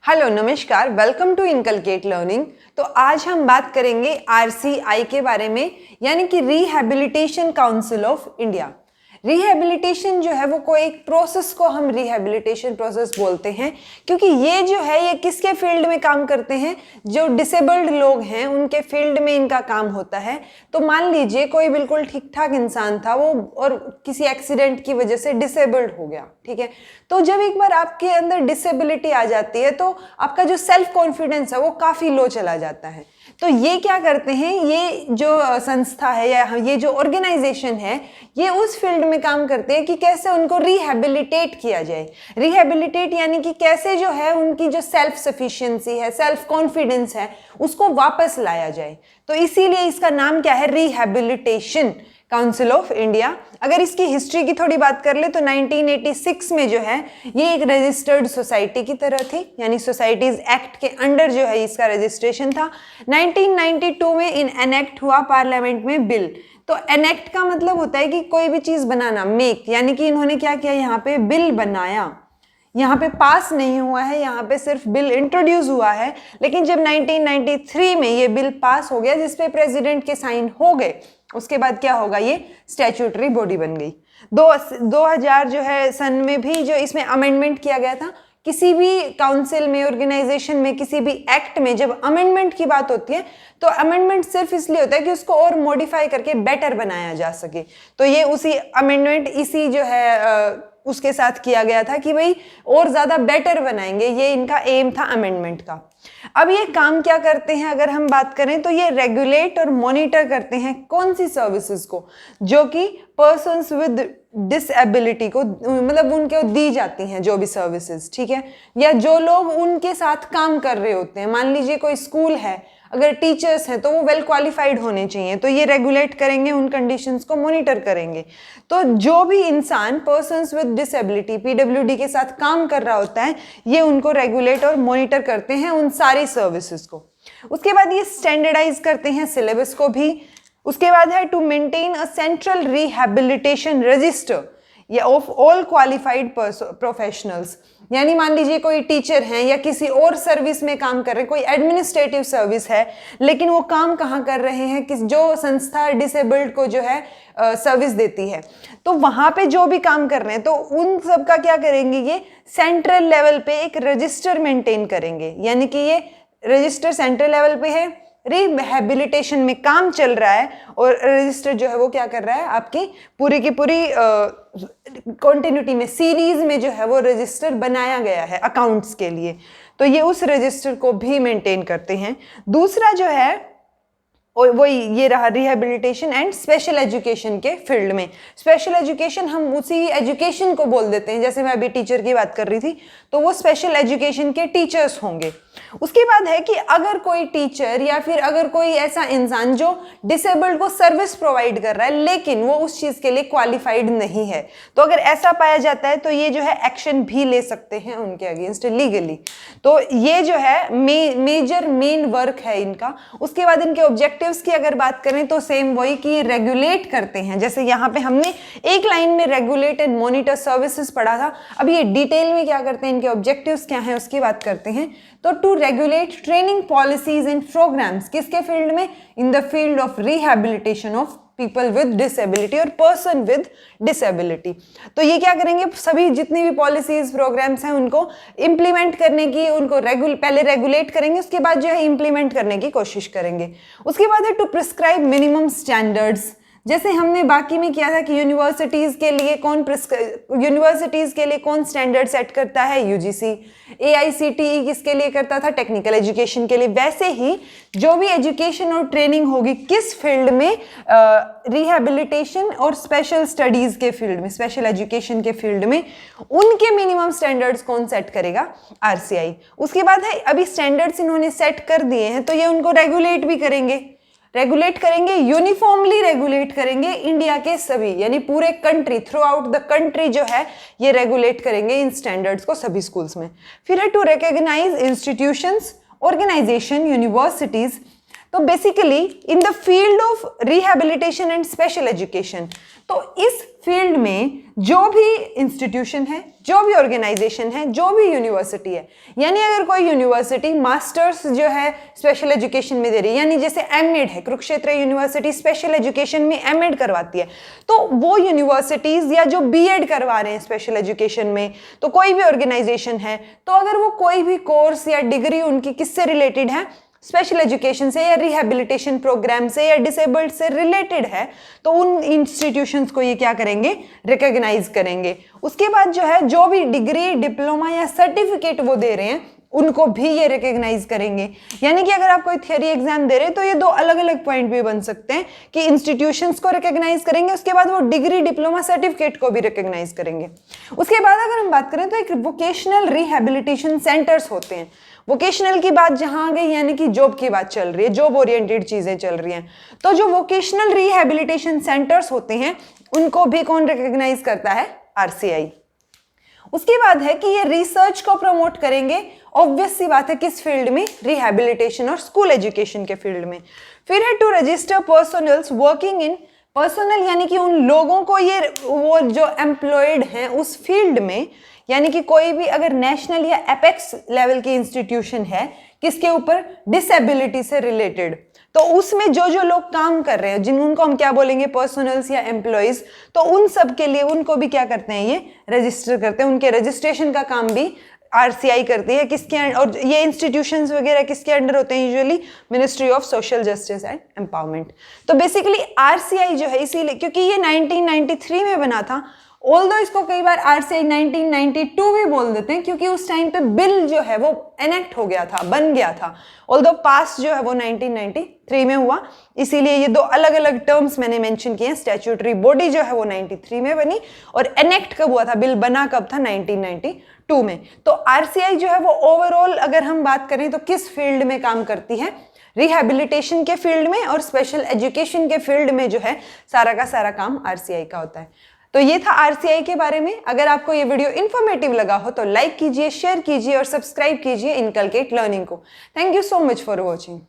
Hello नमस्कार, welcome to inculcate learning. तो आज हम बात करेंगे आरसीआई के बारे में, यानी कि rehabilitation council of India. Rehabilitation जो है वो कोई एक प्रोसेस को हम रिहैबिलिटेशन प्रोसेस बोलते हैं, क्योंकि ये जो है ये किसके फील्ड में काम करते हैं, जो डिसेबल्ड लोग हैं उनके फील्ड में इनका काम होता है। तो मान लीजिए कोई बिल्कुल ठीक ठाक इंसान था वो और किसी एक्सीडेंट की वजह से डिसेबल्ड हो गया, ठीक है। तो जब एक बार आपके अंदर डिसेबिलिटी आ जाती है तो आपका जो सेल्फ कॉन्फिडेंस है वो काफ़ी लो चला जाता है। तो ये क्या करते हैं, ये जो संस्था है या ये जो ऑर्गेनाइजेशन है ये उस फील्ड में काम करते हैं कि कैसे उनको रिहैबिलिटेट किया जाए। रिहैबिलिटेट यानी कि कैसे जो है उनकी जो सेल्फ सफिशिएंसी है, सेल्फ कॉन्फिडेंस है, उसको वापस लाया जाए। तो इसीलिए इसका नाम क्या है, रिहैबिलिटेशन काउंसिल ऑफ इंडिया। अगर इसकी हिस्ट्री की थोड़ी बात कर ले तो 1986 में जो है ये एक रजिस्टर्ड सोसाइटी की तरह थी, यानी सोसाइटीज एक्ट के अंडर जो है इसका रजिस्ट्रेशन था। 1992 में इन एनेक्ट हुआ पार्लियामेंट में बिल। तो एनेक्ट का मतलब होता है कि कोई भी चीज बनाना, मेक, यानी कि इन्होंने क्या किया, यहाँ पे बिल बनाया। यहाँ पे पास नहीं हुआ है, यहाँ पे सिर्फ बिल इंट्रोड्यूस हुआ है। लेकिन जब 1993 में ये बिल पास हो गया जिसपे प्रेसिडेंट के साइन हो गए, उसके बाद क्या होगा, ये स्टैट्यूटरी बॉडी बन गई। 2000 जो है सन में भी जो इसमें अमेंडमेंट किया गया था। किसी भी काउंसिल में, ऑर्गेनाइजेशन में, किसी भी एक्ट में जब अमेंडमेंट की बात होती है तो अमेंडमेंट सिर्फ इसलिए होता है कि उसको और मॉडिफाई करके बेटर बनाया जा सके। तो ये उसी अमेंडमेंट इसी जो है उसके साथ किया गया था कि भाई और ज्यादा बेटर बनाएंगे, ये इनका एम था अमेंडमेंट का। अब ये काम क्या करते हैं, अगर हम बात करें तो ये रेगुलेट और मॉनिटर करते हैं कौन सी सर्विसेज को, जो कि पर्सन्स विद डिसेबिलिटी को, मतलब उनको दी जाती हैं जो भी सर्विसेज, ठीक है, या जो लोग उनके साथ काम कर रहे होते हैं। मान लीजिए कोई स्कूल है, अगर टीचर्स हैं तो वो वेल क्वालिफाइड होने चाहिए, तो ये रेगुलेट करेंगे, उन कंडीशंस को मॉनिटर करेंगे। तो जो भी इंसान पर्सन्स विद डिसेबिलिटी पीडब्ल्यूडी के साथ काम कर रहा होता है ये उनको रेगुलेट और मॉनिटर करते हैं उन सारी सर्विसेज को। उसके बाद ये स्टैंडर्डाइज करते हैं सिलेबस को भी। उसके बाद है to maintain a central rehabilitation register या ऑफ ऑल क्वालिफाइड प्रोफेशनल्स, यानी मान लीजिए कोई टीचर हैं या किसी और सर्विस में काम कर रहे हैं, कोई एडमिनिस्ट्रेटिव सर्विस है, लेकिन वो काम कहाँ कर रहे हैं, किस जो संस्था डिसेबल्ड को जो है सर्विस देती है, तो वहाँ पे जो भी काम कर रहे हैं तो उन सब का क्या करेंगे, ये सेंट्रल लेवल पे एक रजिस्टर मेंटेन करेंगे। यानी कि ये रजिस्टर सेंट्रल लेवल पे है, रिहैबिलिटेशन में काम चल रहा है और रजिस्टर जो है वो क्या कर रहा है, आपकी पूरी की पूरी कॉन्टिन्यूटी में, सीरीज में जो है वो रजिस्टर बनाया गया है अकाउंट्स के लिए। तो ये उस रजिस्टर को भी मेंटेन करते हैं। दूसरा जो है और वही ये रहा रिहैबिलिटेशन एंड स्पेशल एजुकेशन के फील्ड में। स्पेशल एजुकेशन हम उसी एजुकेशन को बोल देते हैं, जैसे मैं अभी टीचर की बात कर रही थी तो वो स्पेशल एजुकेशन के टीचर्स होंगे। उसके बाद है कि अगर कोई टीचर या फिर अगर कोई ऐसा इंसान जो डिसेबल्ड को सर्विस प्रोवाइड कर रहा है लेकिन वो उस चीज के लिए क्वालिफाइड नहीं है, तो अगर ऐसा पाया जाता है तो ये जो है एक्शन भी ले सकते हैं उनके अगेंस्ट लीगली। तो ये जो है मेजर मेन वर्क है इनका। उसके बाद इनके ऑब्जेक्टिव्स की अगर बात करें तो सेम वही कि रेगुलेट करते हैं। जैसे यहाँ पे हमने एक लाइन में रेगुलेट एंड मॉनिटर सर्विसेज पढ़ा था, अब ये डिटेल में क्या करते हैं, इनके ऑब्जेक्टिव्स क्या हैं उसकी बात करते हैं। तो to regulate training policies and programmes, किसके फील्ड में, in the field of rehabilitation of people with disability और पर्सन विद डिसेबिलिटी। तो ये क्या करेंगे, सभी जितनी भी पॉलिसीज प्रोग्राम्स हैं उनको इम्प्लीमेंट करने की, उनको पहले रेगुलेट करेंगे, उसके बाद जो है इम्प्लीमेंट करने की कोशिश करेंगे। उसके बाद है टू प्रिस्क्राइब मिनिमम स्टैंडर्ड्स, जैसे हमने बाकी में किया था कि यूनिवर्सिटीज के लिए कौन स्टैंडर्ड सेट करता है, यूजीसी। एआईसीटीई किसके लिए करता था, टेक्निकल एजुकेशन के लिए। वैसे ही जो भी एजुकेशन और ट्रेनिंग होगी किस फील्ड में, रिहैबिलिटेशन और स्पेशल स्टडीज के फील्ड में, स्पेशल एजुकेशन के फील्ड में, उनके मिनिमम स्टैंडर्ड्स कौन सेट करेगा, आरसीआई। उसके बाद है अभी स्टैंडर्ड्स इन्होंने सेट कर दिए हैं तो ये उनको रेगुलेट भी करेंगे, यूनिफॉर्मली रेगुलेट करेंगे इंडिया के सभी, यानी पूरे country, through out the country जो है ये रेगुलेट करेंगे इन स्टैंडर्ड्स को सभी स्कूल्स में। फिर है to recognize institutions, organization, universities. तो basically in the field of rehabilitation and special education, तो इस फील्ड में जो भी इंस्टीट्यूशन है, जो भी ऑर्गेनाइजेशन है, जो भी यूनिवर्सिटी है, यानी अगर कोई यूनिवर्सिटी मास्टर्स जो है स्पेशल एजुकेशन में दे रही है, यानी जैसे एमएड है, कुरुक्षेत्र यूनिवर्सिटी स्पेशल एजुकेशन में एमएड करवाती है, तो वो यूनिवर्सिटीज या जो बीएड करवा रहे हैं स्पेशल एजुकेशन में, तो कोई भी ऑर्गेनाइजेशन है, तो अगर वो कोई भी कोर्स या डिग्री उनकी किससे रिलेटेड है, स्पेशल एजुकेशन से या रिहैबिलिटेशन प्रोग्राम से या डिसेबल्ड से रिलेटेड है, तो उन इंस्टीट्यूशंस को ये क्या करेंगे, रिकॉग्नाइज करेंगे। उसके बाद जो है जो भी डिग्री, डिप्लोमा या सर्टिफिकेट वो दे रहे हैं उनको भी ये रिकॉग्नाइज करेंगे। यानी कि अगर आप कोई थियरी एग्जाम दे रहे हैं तो ये दो अलग अलग पॉइंट भी बन सकते हैं कि इंस्टीट्यूशंस को रिकॉग्नाइज करेंगे, उसके बाद वो डिग्री, डिप्लोमा, सर्टिफिकेट को भी रिकॉग्नाइज करेंगे। उसके बाद अगर हम बात करें तो एक वोकेशनल रिहैबिलिटेशन सेंटर्स होते हैं। वोकेशनल की बात जहां आ गई, यानी कि जॉब की बात चल रही है, जॉब ओरिएंटेड चीजें चल रही हैं, तो जो वोकेशनल रिहैबिलिटेशन सेंटर्स होते हैं उनको भी कौन रिकॉग्नाइज करता है, आरसीआई। उसके बाद है कि ये रिसर्च को प्रमोट करेंगे, ऑब्वियस सी बात है किस फील्ड में, रिहैबिलिटेशन और स्कूल एजुकेशन के फील्ड में। फिर है to register personnels working in, personal यानी कि उन लोगों को, ये वो जो एम्प्लॉयड हैं उस फील्ड में, यानी कि कोई भी अगर नेशनल या एपेक्स लेवल की इंस्टीट्यूशन है किसके ऊपर, डिसेबिलिटी से रिलेटेड, तो उसमें जो जो लोग काम कर रहे हैं, जिनको हम क्या बोलेंगे, पर्सनल्स या एम्प्लॉयज, तो उन सब के लिए उनको भी क्या करते हैं, ये रजिस्टर करते हैं। उनके रजिस्ट्रेशन का काम भी आरसीआई करती है। किसके, और ये इंस्टीट्यूशंस वगैरह किसके अंडर होते हैं, usually ministry of social justice and empowerment. तो बेसिकली आरसीआई जो है, इसीलिए क्योंकि ये 1993 में बना था, ऑल्दो इसको कई बार आरसीआई 1992 भी बोल देते हैं, क्योंकि उस टाइम पे बिल जो है वो एनेक्ट हो गया था, बन गया था, ऑल्दो पास जो है वो 1993 में हुआ, इसीलिए ये दो अलग अलग टर्म्स मैंने मेंशन किए हैं। स्टैट्यूटरी बॉडी जो है वो 93 में बनी, और एनेक्ट कब हुआ था, बिल बना कब था, 1992 में। तो आरसीआई जो है वो ओवरऑल अगर हम बात करें तो किस फील्ड में काम करती है, रिहैबिलिटेशन के फील्ड में और स्पेशल एजुकेशन के फील्ड में जो है सारा का सारा काम आरसीआई का होता है। तो ये था आरसीआई के बारे में। अगर आपको ये वीडियो इन्फॉर्मेटिव लगा हो तो लाइक कीजिए, शेयर कीजिए और सब्सक्राइब कीजिए इनकलकेट लर्निंग को। Thank you so much for watching.